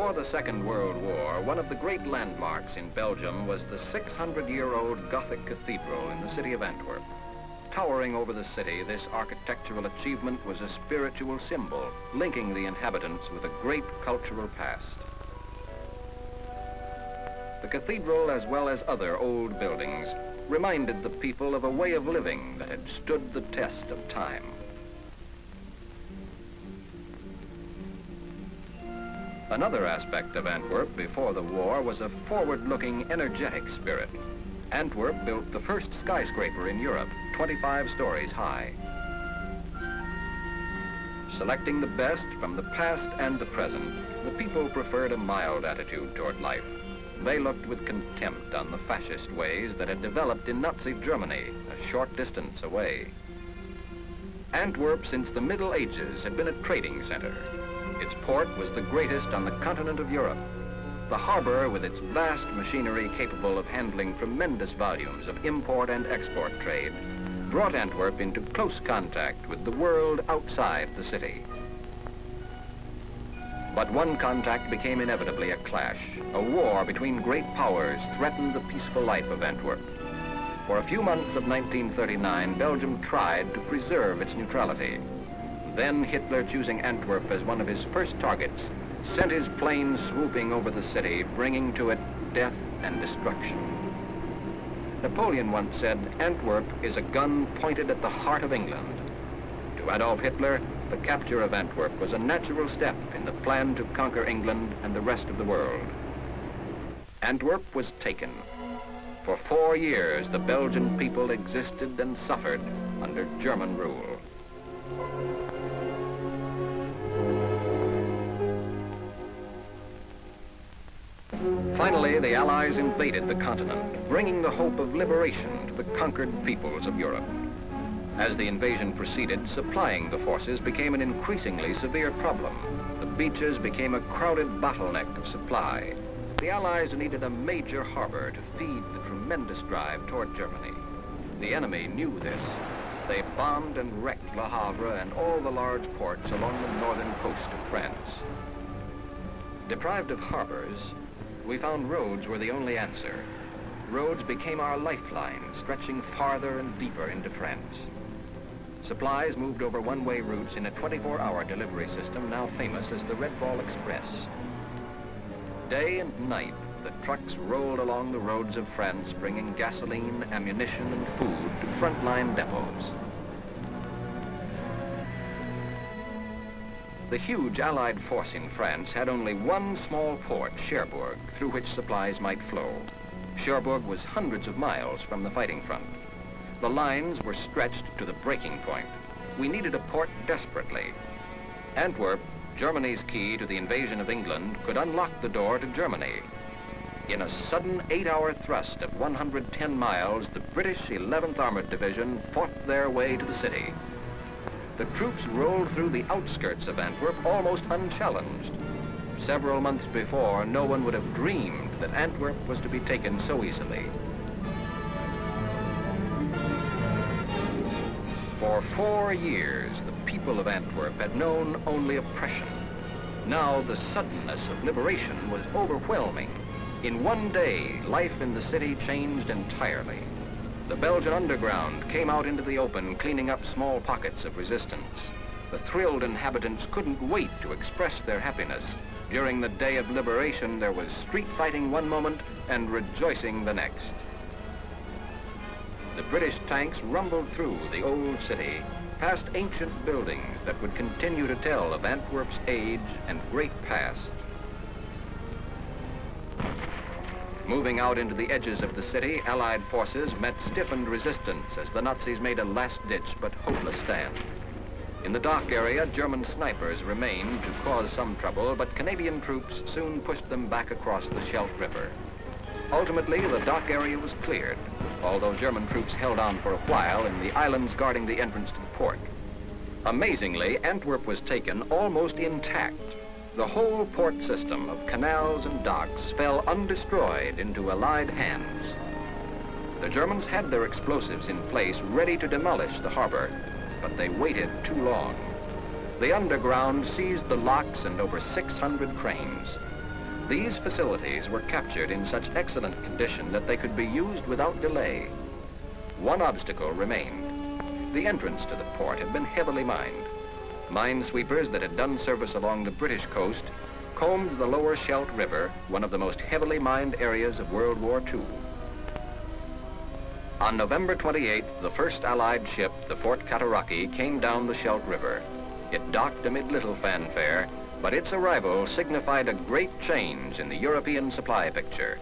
Before the Second World War, one of the great landmarks in Belgium was the 600-year-old Gothic cathedral in the city of Antwerp. Towering over the city, this architectural achievement was a spiritual symbol, linking the inhabitants with a great cultural past. The cathedral, as well as other old buildings, reminded the people of a way of living that had stood the test of time. Another aspect of Antwerp before the war was a forward-looking, energetic spirit. Antwerp built the first skyscraper in Europe, 25 stories high. Selecting the best from the past and the present, the people preferred a mild attitude toward life. They looked with contempt on the fascist ways that had developed in Nazi Germany, a short distance away. Antwerp, since the Middle Ages, had been a trading center. Its port was the greatest on the continent of Europe. The harbor, with its vast machinery capable of handling tremendous volumes of import and export trade, brought Antwerp into close contact with the world outside the city. But one contact became inevitably a clash. A war between great powers threatened the peaceful life of Antwerp. For a few months of 1939, Belgium tried to preserve its neutrality. Then Hitler, choosing Antwerp as one of his first targets, sent his planes swooping over the city, bringing to it death and destruction. Napoleon once said, "Antwerp is a gun pointed at the heart of England." To Adolf Hitler, the capture of Antwerp was a natural step in the plan to conquer England and the rest of the world. Antwerp was taken. For 4 years, the Belgian people existed and suffered under German rule. Finally, the Allies invaded the continent, bringing the hope of liberation to the conquered peoples of Europe. As the invasion proceeded, supplying the forces became an increasingly severe problem. The beaches became a crowded bottleneck of supply. The Allies needed a major harbor to feed the tremendous drive toward Germany. The enemy knew this. They bombed and wrecked Le Havre and all the large ports along the northern coast of France. Deprived of harbors, we found roads were the only answer. Roads became our lifeline, stretching farther and deeper into France. Supplies moved over one-way routes in a 24-hour delivery system now famous as the Red Ball Express. Day and night, the trucks rolled along the roads of France, bringing gasoline, ammunition, and food to frontline depots. The huge Allied force in France had only one small port, Cherbourg, through which supplies might flow. Cherbourg was hundreds of miles from the fighting front. The lines were stretched to the breaking point. We needed a port desperately. Antwerp, Germany's key to the invasion of England, could unlock the door to Germany. In a sudden 8-hour thrust of 110 miles, the British 11th Armored Division fought their way to the city. The troops rolled through the outskirts of Antwerp almost unchallenged. Several months before, no one would have dreamed that Antwerp was to be taken so easily. For 4 years, the people of Antwerp had known only oppression. Now the suddenness of liberation was overwhelming. In one day, life in the city changed entirely. The Belgian underground came out into the open, cleaning up small pockets of resistance. The thrilled inhabitants couldn't wait to express their happiness. During the day of liberation, there was street fighting one moment and rejoicing the next. The British tanks rumbled through the old city, past ancient buildings that would continue to tell of Antwerp's age and great past. Moving out into the edges of the city, Allied forces met stiffened resistance as the Nazis made a last-ditch but hopeless stand. In the dock area, German snipers remained to cause some trouble, but Canadian troops soon pushed them back across the Scheldt River. Ultimately, the dock area was cleared, although German troops held on for a while in the islands guarding the entrance to the port. Amazingly, Antwerp was taken almost intact. The whole port system of canals and docks fell undestroyed into Allied hands. The Germans had their explosives in place, ready to demolish the harbor, but they waited too long. The underground seized the locks and over 600 cranes. These facilities were captured in such excellent condition that they could be used without delay. One obstacle remained. The entrance to the port had been heavily mined. Minesweepers that had done service along the British coast combed the lower Scheldt River, one of the most heavily mined areas of World War II. On November 28th, the first Allied ship, the Fort Cataraqui, came down the Scheldt River. It docked amid little fanfare, but its arrival signified a great change in the European supply picture.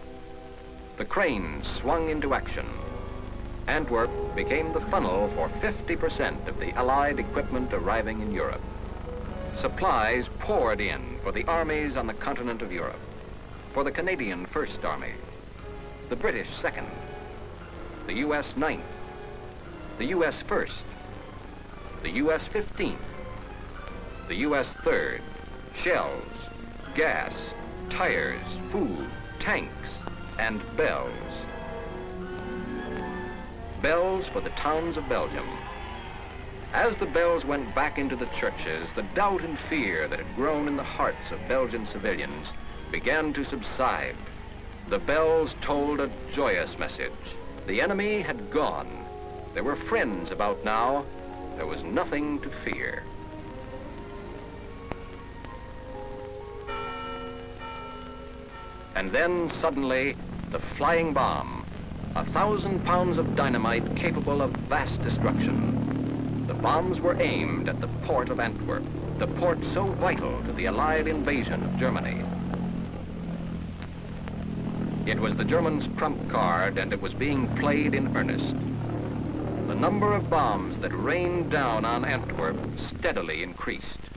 The cranes swung into action. Antwerp became the funnel for 50% of the Allied equipment arriving in Europe. Supplies poured in for the armies on the continent of Europe, for the Canadian First Army, the British Second, the U.S. 9th, the U.S. 1st, the U.S. 15th, the U.S. 3rd, shells, gas, tires, food, tanks, and bells. Bells for the towns of Belgium. As the bells went back into the churches, the doubt and fear that had grown in the hearts of Belgian civilians began to subside. The bells told a joyous message. The enemy had gone. There were friends about now. There was nothing to fear. And then suddenly, the flying bomb, 1,000 pounds of dynamite capable of vast destruction. The bombs were aimed at the port of Antwerp, the port so vital to the Allied invasion of Germany. It was the Germans' trump card, and it was being played in earnest. The number of bombs that rained down on Antwerp steadily increased.